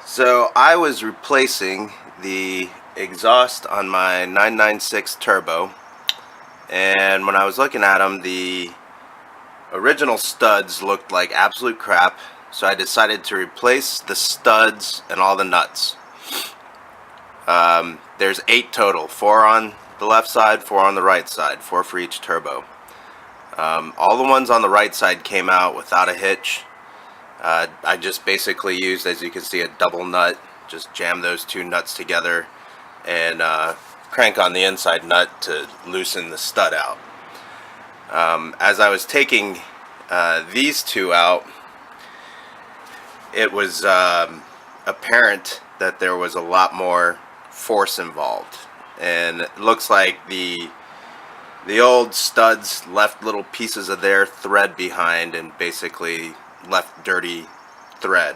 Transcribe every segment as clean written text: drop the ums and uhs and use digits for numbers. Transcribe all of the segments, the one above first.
So I was replacing the exhaust on my 996 turbo, and when I was looking at them, the original studs looked like absolute crap, so I decided to replace the studs and all the nuts. There's 8 total, 4 on the left side, 4 on the right side, 4 for each turbo. All the ones on the right side came out without a hitch. I just basically used, as you can see, a double nut. Just jam those 2 nuts together and crank on the inside nut to loosen the stud out. As I was taking these 2 out, it was apparent that there was a lot more force involved, and it looks like the old studs left little pieces of their thread behind and basically left dirty thread.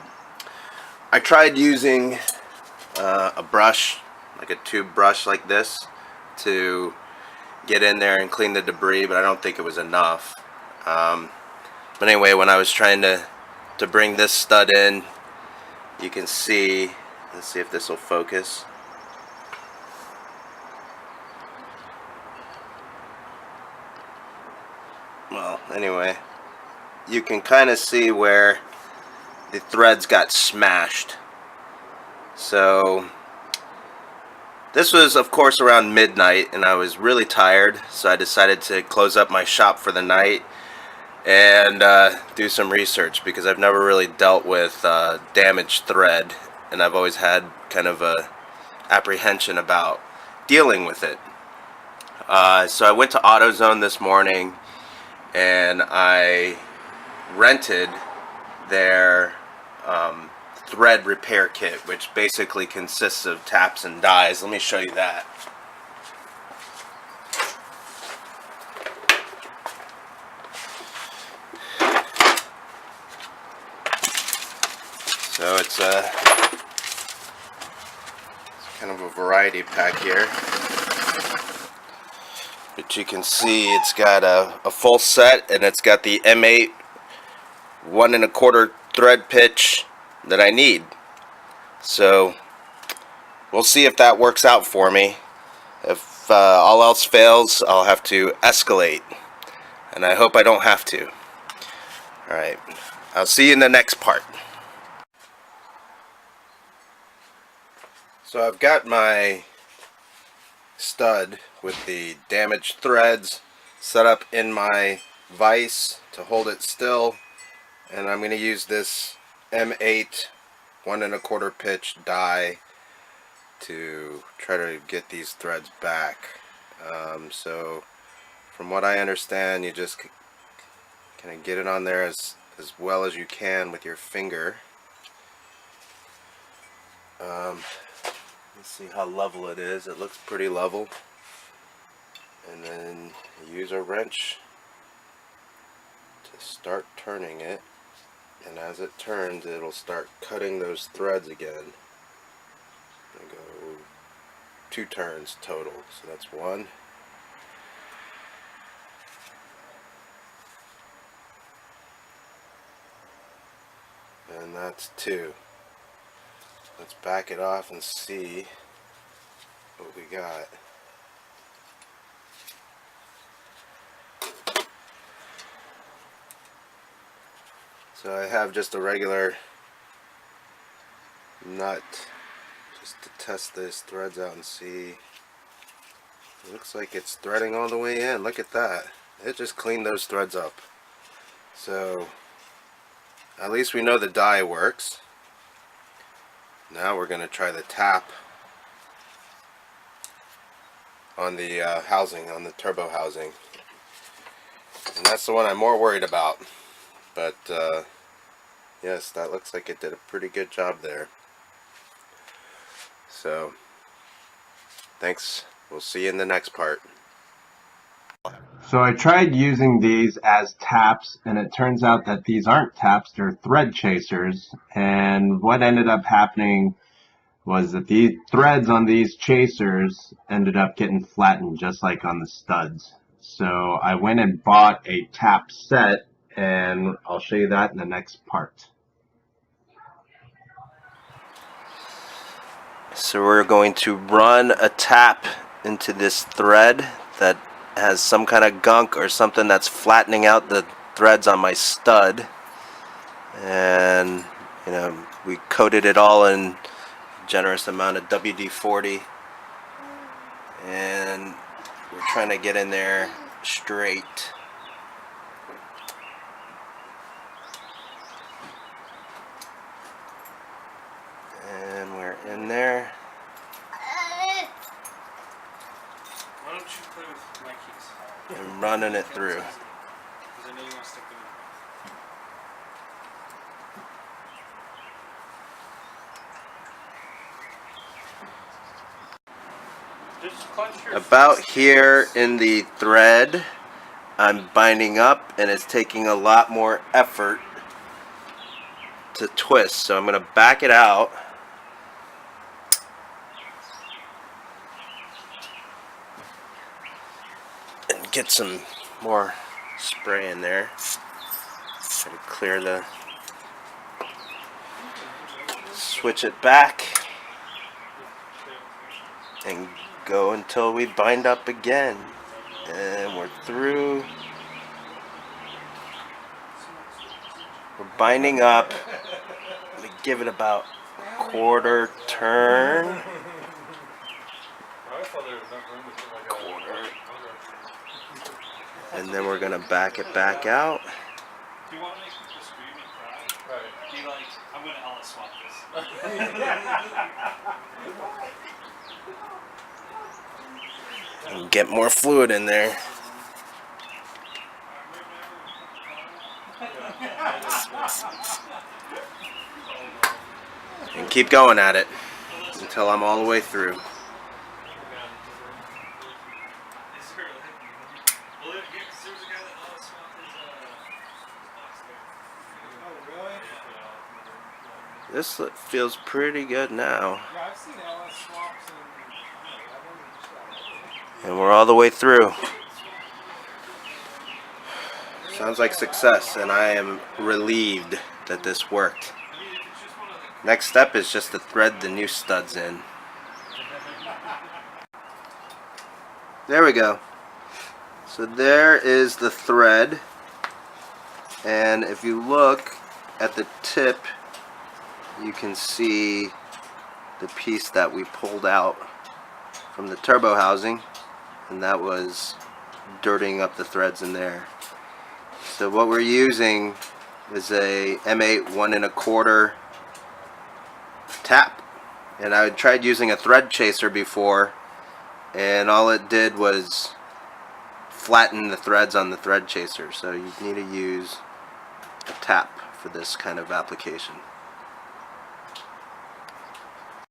I tried using a brush, like a tube brush like this, to get in there and clean the debris, but I don't think it was enough. But anyway, when I was trying to bring this stud in, you can see, let's see if this will focus. Well, anyway, you can kind of see where the threads got smashed. So this was, of course, around midnight, and I was really tired, so I decided to close up my shop for the night and do some research, because I've never really dealt with damaged thread, and I've always had kind of a apprehension about dealing with it. So I went to AutoZone this morning and I rented their thread repair kit, which basically consists of taps and dies. Let me show you that. So it's kind of a variety pack here, but you can see it's got a full set, and it's got the M8 1 1/4 thread pitch that I need. So we'll see if that works out for me. If all else fails, I'll have to escalate, and I hope I don't have to. Alright, I'll see you in the next part. So I've got my stud with the damaged threads set up in my vise to hold it still, and I'm going to use this M8 1 1/4 pitch die to try to get these threads back. So from what I understand, you just kind of get it on there as well as you can with your finger. Let's see how level it is. It looks pretty level. And then you use a wrench to start turning it, and as it turns, it'll start cutting those threads again. I go 2 turns total, so that's 1. And that's 2. Let's back it off and see what we got. So I have just a regular nut just to test these threads out and see. It looks like it's threading all the way in. Look at that. It just cleaned those threads up. So at least we know the die works. Now we're going to try the tap on the housing, on the turbo housing. And that's the one I'm more worried about. But yes, that looks like it did a pretty good job there. So thanks. We'll see you in the next part. So I tried using these as taps, and it turns out that these aren't taps, they're thread chasers. And what ended up happening was that the threads on these chasers ended up getting flattened just like on the studs. So I went and bought a tap set, and I'll show you that in the next part. So we're going to run a tap into this thread that has some kind of gunk or something that's flattening out the threads on my stud. And you know, we coated it all in a generous amount of WD-40, and we're trying to get in there straight. And we're in there. Why don't you play with my keys? And running it through. Because I know you want to stick them in. Just clench your About fists. here in the thread, I'm binding up, and it's taking a lot more effort to twist. So I'm going to back it out. And get some more spray in there. Try to clear the... Switch it back. And go until we bind up again. And we're through. We're binding up. We give it about a quarter turn. Quarter. And then we're gonna back it back out. Do you want to make people scream and cry? Right. Be like, I'm going to Ellis swap this. And get more fluid in there. And keep going at it until I'm all the way through. This feels pretty good now. Yeah, I've seen LS swaps And we're all the way through. Sounds like success, and I am relieved that this worked. Next step is just to thread the new studs in. There we go. So there is the thread, and if you look at the tip, you can see the piece that we pulled out from the turbo housing, and that was dirtying up the threads in there. So what we're using is a M8 1 1/4 tap, and I tried using a thread chaser before, and all it did was flatten the threads on the thread chaser. So you need to use a tap for this kind of application.